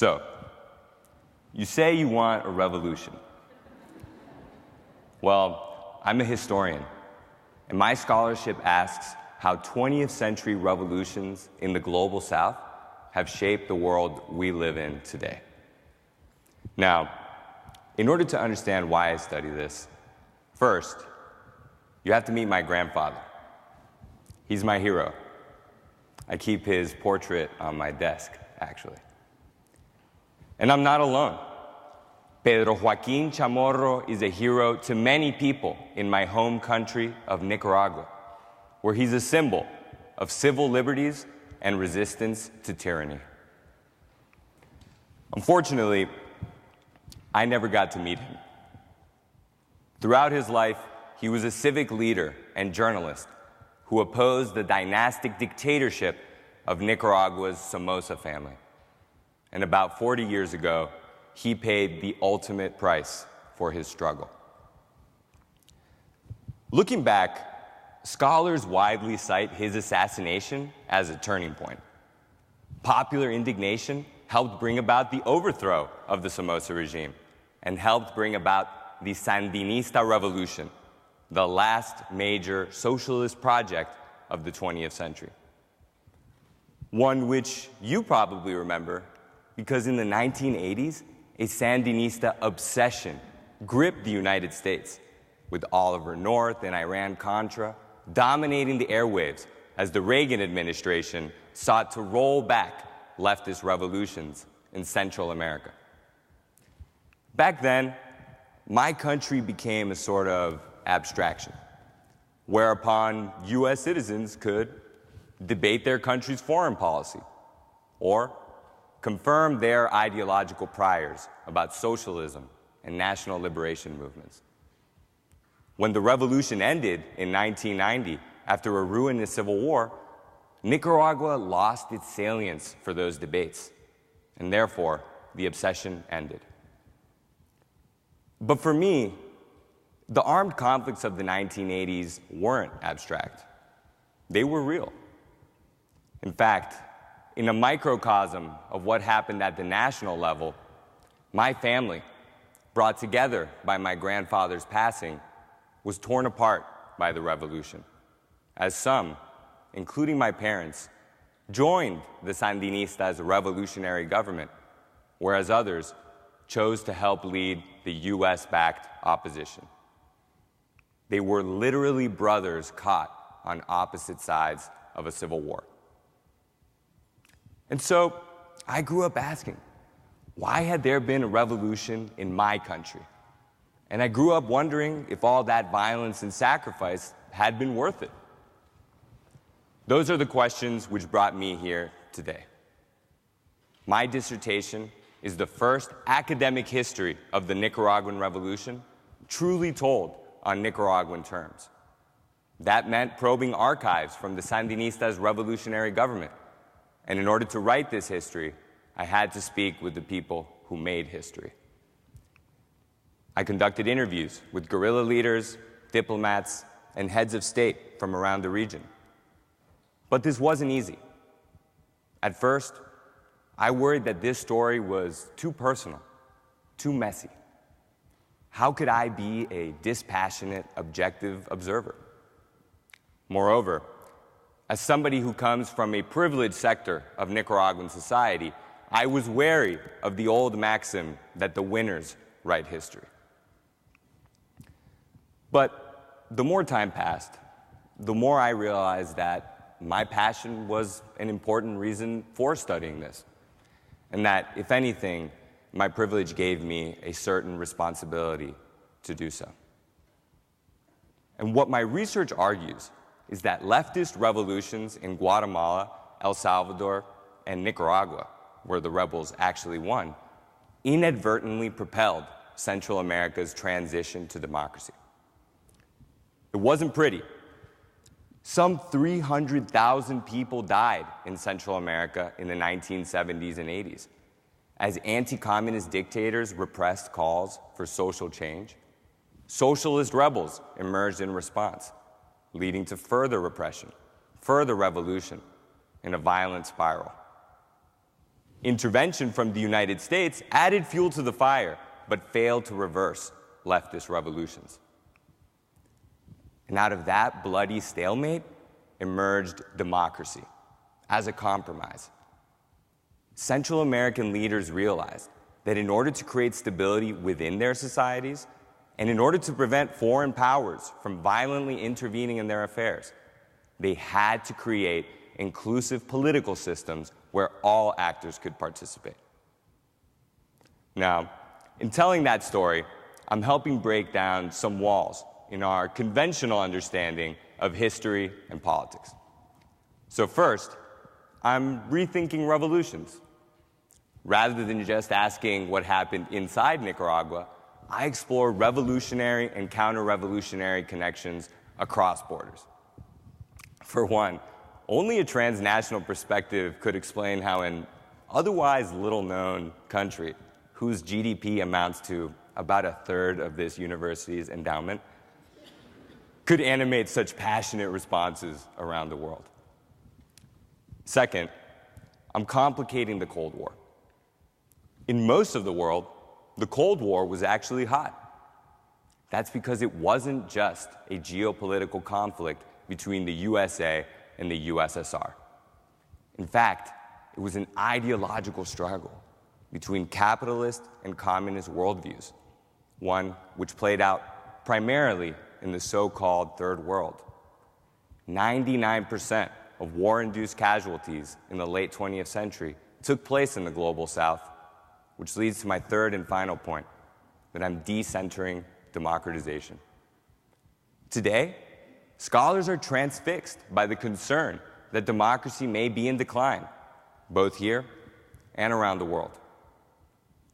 So, you say you want a revolution. Well, I'm a historian, and my scholarship asks how 20th century revolutions in the global South have shaped the world we live in today. Now, in order to understand why I study this, first, you have to meet my grandfather. He's my hero. I keep his portrait on my desk, actually. And I'm not alone. Pedro Joaquin Chamorro is a hero to many people in my home country of Nicaragua, where he's a symbol of civil liberties and resistance to tyranny. Unfortunately, I never got to meet him. Throughout his life, he was a civic leader and journalist who opposed the dynastic dictatorship of Nicaragua's Somoza family. And about 40 years ago, he paid the ultimate price for his struggle. Looking back, scholars widely cite his assassination as a turning point. Popular indignation helped bring about the overthrow of the Somoza regime and helped bring about the Sandinista revolution, the last major socialist project of the 20th century. One which you probably remember because in the 1980s, a Sandinista obsession gripped the United States, with Oliver North and Iran-Contra dominating the airwaves as the Reagan administration sought to roll back leftist revolutions in Central America. Back then, my country became a sort of abstraction, whereupon US citizens could debate their country's foreign policy or confirm their ideological priors about socialism and national liberation movements. When the revolution ended in 1990, after a ruinous civil war, Nicaragua lost its salience for those debates, and therefore, the obsession ended. But for me, the armed conflicts of the 1980s weren't abstract. They were real. In fact, in a microcosm of what happened at the national level, my family, brought together by my grandfather's passing, was torn apart by the revolution, as some, including my parents, joined the Sandinistas' revolutionary government, whereas others chose to help lead the US-backed opposition. They were literally brothers caught on opposite sides of a civil war. And so I grew up asking, why had there been a revolution in my country? And I grew up wondering if all that violence and sacrifice had been worth it. Those are the questions which brought me here today. My dissertation is the first academic history of the Nicaraguan Revolution, truly told on Nicaraguan terms. That meant probing archives from the Sandinistas' revolutionary government. And in order to write this history, I had to speak with the people who made history. I conducted interviews with guerrilla leaders, diplomats, and heads of state from around the region. But this wasn't easy. At first, I worried that this story was too personal, too messy. How could I be a dispassionate, objective observer? Moreover, as somebody who comes from a privileged sector of Nicaraguan society, I was wary of the old maxim that the winners write history. But the more time passed, the more I realized that my passion was an important reason for studying this, and that, if anything, my privilege gave me a certain responsibility to do so. And what my research argues is that leftist revolutions in Guatemala, El Salvador, and Nicaragua, where the rebels actually won, inadvertently propelled Central America's transition to democracy. It wasn't pretty. Some 300,000 people died in Central America in the 1970s and 80s, as anti-communist dictators repressed calls for social change. Socialist rebels emerged in response, leading to further repression, further revolution, and a violent spiral. Intervention from the United States added fuel to the fire, but failed to reverse leftist revolutions. And out of that bloody stalemate emerged democracy as a compromise. Central American leaders realized that in order to create stability within their societies, and in order to prevent foreign powers from violently intervening in their affairs, they had to create inclusive political systems where all actors could participate. Now, in telling that story, I'm helping break down some walls in our conventional understanding of history and politics. So first, I'm rethinking revolutions. Rather than just asking what happened inside Nicaragua, I explore revolutionary and counter-revolutionary connections across borders. For one, only a transnational perspective could explain how an otherwise little-known country, whose GDP amounts to about a third of this university's endowment, could animate such passionate responses around the world. Second, I'm complicating the Cold War. In most of the world, the Cold War was actually hot. That's because it wasn't just a geopolitical conflict between the USA and the USSR. In fact, it was an ideological struggle between capitalist and communist worldviews, one which played out primarily in the so-called Third World. 99% of war-induced casualties in the late 20th century took place in the global South, which leads to my third and final point, that I'm decentering democratization. Today, scholars are transfixed by the concern that democracy may be in decline, both here and around the world.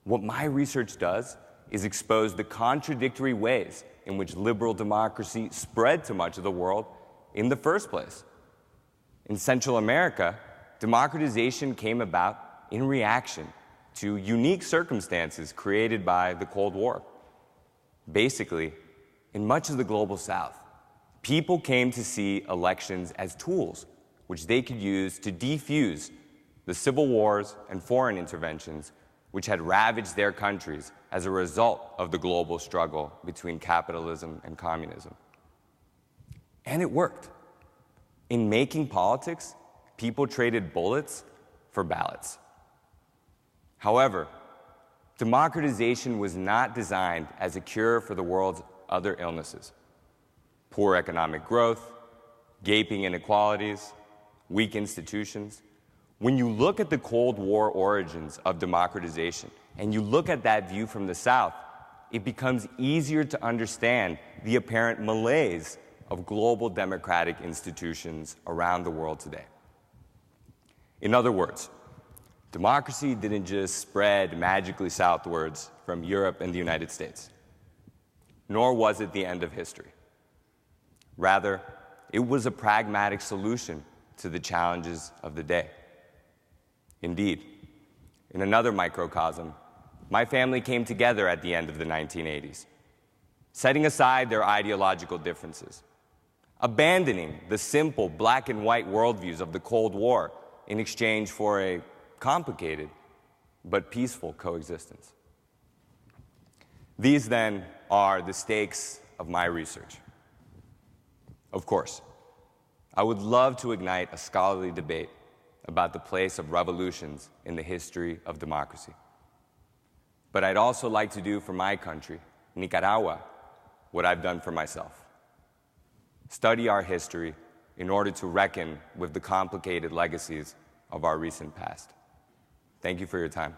What my research does is expose the contradictory ways in which liberal democracy spread to much of the world in the first place. In Central America, democratization came about in reaction to unique circumstances created by the Cold War. Basically, in much of the global South, people came to see elections as tools which they could use to defuse the civil wars and foreign interventions which had ravaged their countries as a result of the global struggle between capitalism and communism. And it worked. In making politics, people traded bullets for ballots. However, democratization was not designed as a cure for the world's other illnesses: poor economic growth, gaping inequalities, weak institutions. When you look at the Cold War origins of democratization, and you look at that view from the South, it becomes easier to understand the apparent malaise of global democratic institutions around the world today. In other words, democracy didn't just spread magically southwards from Europe and the United States, nor was it the end of history. Rather, it was a pragmatic solution to the challenges of the day. Indeed, in another microcosm, my family came together at the end of the 1980s, setting aside their ideological differences, abandoning the simple black and white worldviews of the Cold War in exchange for a complicated but peaceful coexistence. These, then, are the stakes of my research. Of course, I would love to ignite a scholarly debate about the place of revolutions in the history of democracy. But I'd also like to do for my country, Nicaragua, what I've done for myself: study our history in order to reckon with the complicated legacies of our recent past. Thank you for your time.